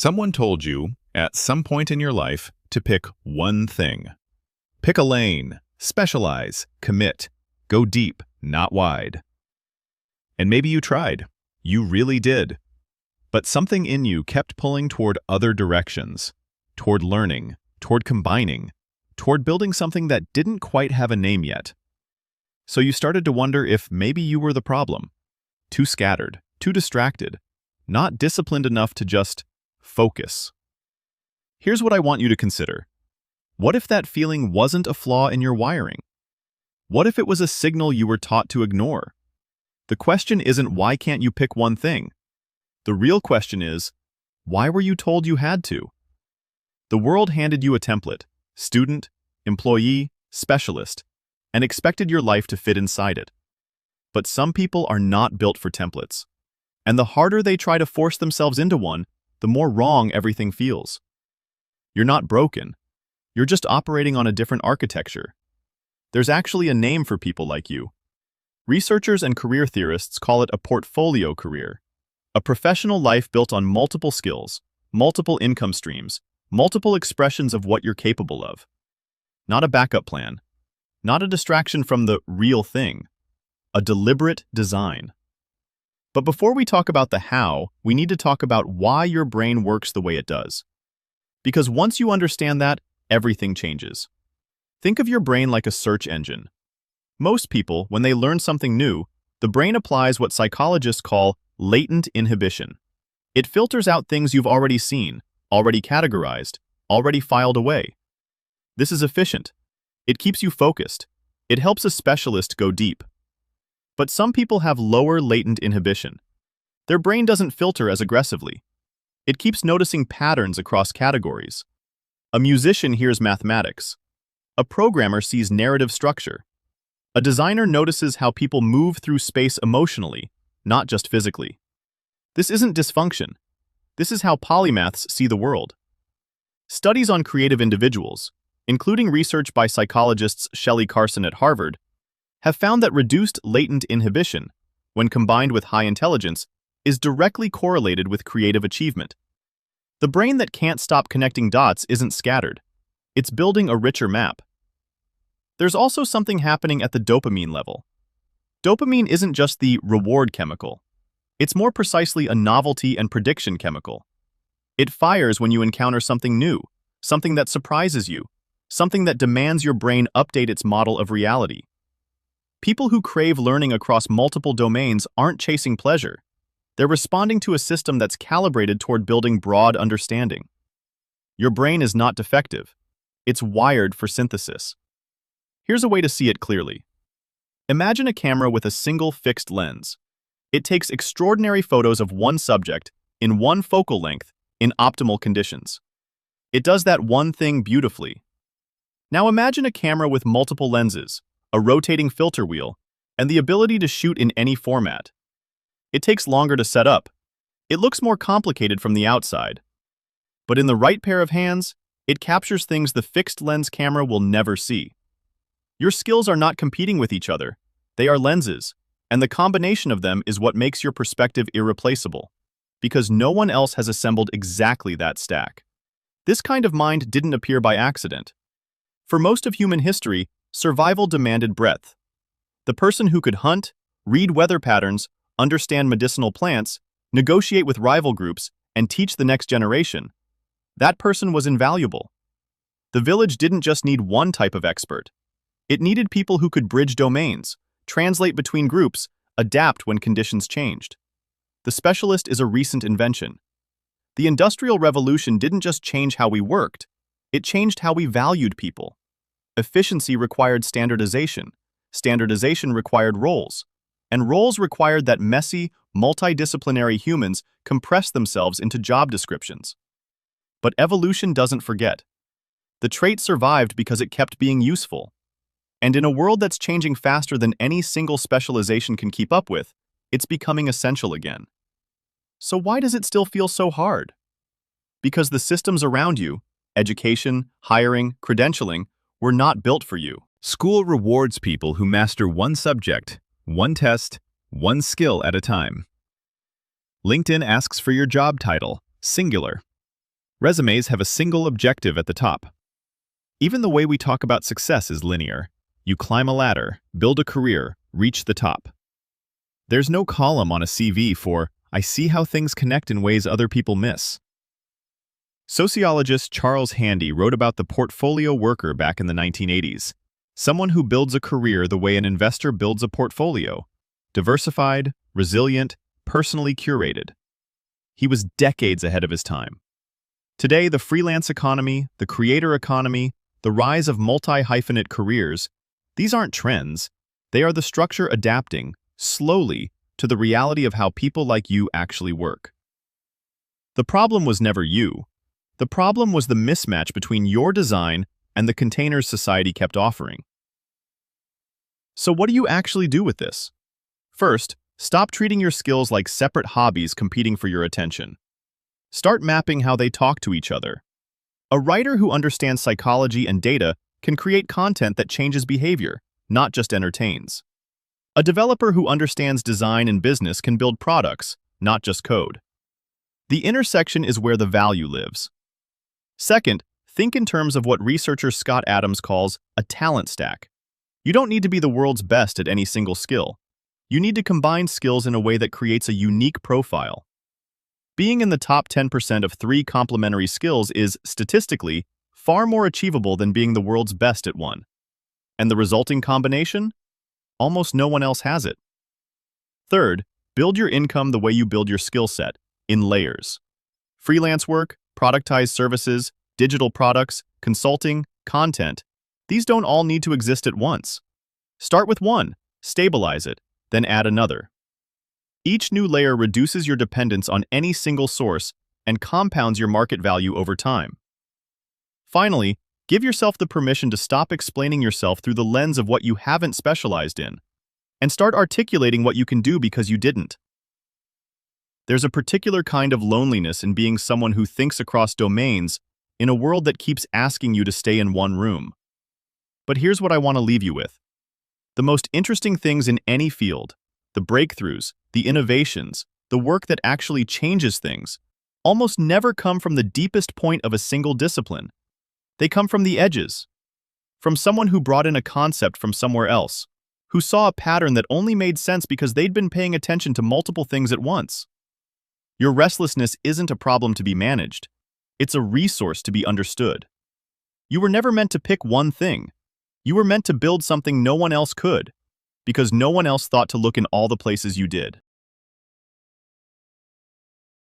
Someone told you, at some point in your life, to pick one thing. Pick a lane, specialize, commit, go deep, not wide. And maybe you tried. You really did. But something in you kept pulling toward other directions, toward learning, toward combining, toward building something that didn't quite have a name yet. So you started to wonder if maybe you were the problem. Too scattered, too distracted, not disciplined enough to just focus. Here's what I want you to consider. What if that feeling wasn't a flaw in your wiring? What if it was a signal you were taught to ignore? The question isn't why can't you pick one thing? The real question is, why were you told you had to? The world handed you a template, student, employee, specialist, and expected your life to fit inside it. But some people are not built for templates. And the harder they try to force themselves into one, the more wrong everything feels. You're not broken. You're just operating on a different architecture. There's actually a name for people like you. Researchers and career theorists call it a portfolio career, a professional life built on multiple skills, multiple income streams, multiple expressions of what you're capable of. Not a backup plan, not a distraction from the real thing, a deliberate design. But before we talk about the how, we need to talk about why your brain works the way it does. Because once you understand that, everything changes. Think of your brain like a search engine. Most people, when they learn something new, the brain applies what psychologists call latent inhibition. It filters out things you've already seen, already categorized, already filed away. This is efficient. It keeps you focused. It helps a specialist go deep. But some people have lower latent inhibition. Their brain doesn't filter as aggressively. It keeps noticing patterns across categories. A musician hears mathematics. A programmer sees narrative structure. A designer notices how people move through space emotionally, not just physically. This isn't dysfunction. This is how polymaths see the world. Studies on creative individuals, including research by psychologists Shelley Carson at Harvard, have found that reduced latent inhibition, when combined with high intelligence, is directly correlated with creative achievement. The brain that can't stop connecting dots isn't scattered. It's building a richer map. There's also something happening at the dopamine level. Dopamine isn't just the reward chemical. It's more precisely a novelty and prediction chemical. It fires when you encounter something new, something that surprises you, something that demands your brain update its model of reality. People who crave learning across multiple domains aren't chasing pleasure. They're responding to a system that's calibrated toward building broad understanding. Your brain is not defective. It's wired for synthesis. Here's a way to see it clearly. Imagine a camera with a single fixed lens. It takes extraordinary photos of one subject in one focal length in optimal conditions. It does that one thing beautifully. Now imagine a camera with multiple lenses, a rotating filter wheel, and the ability to shoot in any format. It takes longer to set up. It looks more complicated from the outside. But in the right pair of hands, it captures things the fixed lens camera will never see. Your skills are not competing with each other. They are lenses, and the combination of them is what makes your perspective irreplaceable, because no one else has assembled exactly that stack. This kind of mind didn't appear by accident. For most of human history, survival demanded breadth. The person who could hunt, read weather patterns, understand medicinal plants, negotiate with rival groups, and teach the next generation, that person was invaluable. The village didn't just need one type of expert. It needed people who could bridge domains, translate between groups, adapt when conditions changed. The specialist is a recent invention. The Industrial Revolution didn't just change how we worked, it changed how we valued people. Efficiency required standardization. Standardization required roles. And roles required that messy, multidisciplinary humans compress themselves into job descriptions. But evolution doesn't forget. The trait survived because it kept being useful. And in a world that's changing faster than any single specialization can keep up with, it's becoming essential again. So why does it still feel so hard? Because the systems around you, education, hiring, credentialing, were not built for you. School rewards people who master one subject, one test, one skill at a time. LinkedIn asks for your job title, singular. Resumes have a single objective at the top. Even the way we talk about success is linear. You climb a ladder, build a career, reach the top. There's no column on a CV for, "I see how things connect in ways other people miss." Sociologist Charles Handy wrote about the portfolio worker back in the 1980s, someone who builds a career the way an investor builds a portfolio, diversified, resilient, personally curated. He was decades ahead of his time. Today, the freelance economy, the creator economy, the rise of multi-hyphenate careers, these aren't trends. They are the structure adapting, slowly, to the reality of how people like you actually work. The problem was never you. The problem was the mismatch between your design and the containers society kept offering. So what do you actually do with this? First, stop treating your skills like separate hobbies competing for your attention. Start mapping how they talk to each other. A writer who understands psychology and data can create content that changes behavior, not just entertains. A developer who understands design and business can build products, not just code. The intersection is where the value lives. Second, think in terms of what researcher Scott Adams calls a talent stack. You don't need to be the world's best at any single skill. You need to combine skills in a way that creates a unique profile. Being in the top 10% of 3 complementary skills is, statistically, far more achievable than being the world's best at one. And the resulting combination? Almost no one else has it. Third, build your income the way you build your skill set, in layers. Freelance work, productized services, digital products, consulting, content, these don't all need to exist at once. Start with one, stabilize it, then add another. Each new layer reduces your dependence on any single source and compounds your market value over time. Finally, give yourself the permission to stop explaining yourself through the lens of what you haven't specialized in, and start articulating what you can do because you didn't. There's a particular kind of loneliness in being someone who thinks across domains in a world that keeps asking you to stay in one room. But here's what I want to leave you with. The most interesting things in any field, the breakthroughs, the innovations, the work that actually changes things, almost never come from the deepest point of a single discipline. They come from the edges. From someone who brought in a concept from somewhere else, who saw a pattern that only made sense because they'd been paying attention to multiple things at once. Your restlessness isn't a problem to be managed. It's a resource to be understood. You were never meant to pick one thing. You were meant to build something no one else could, because no one else thought to look in all the places you did.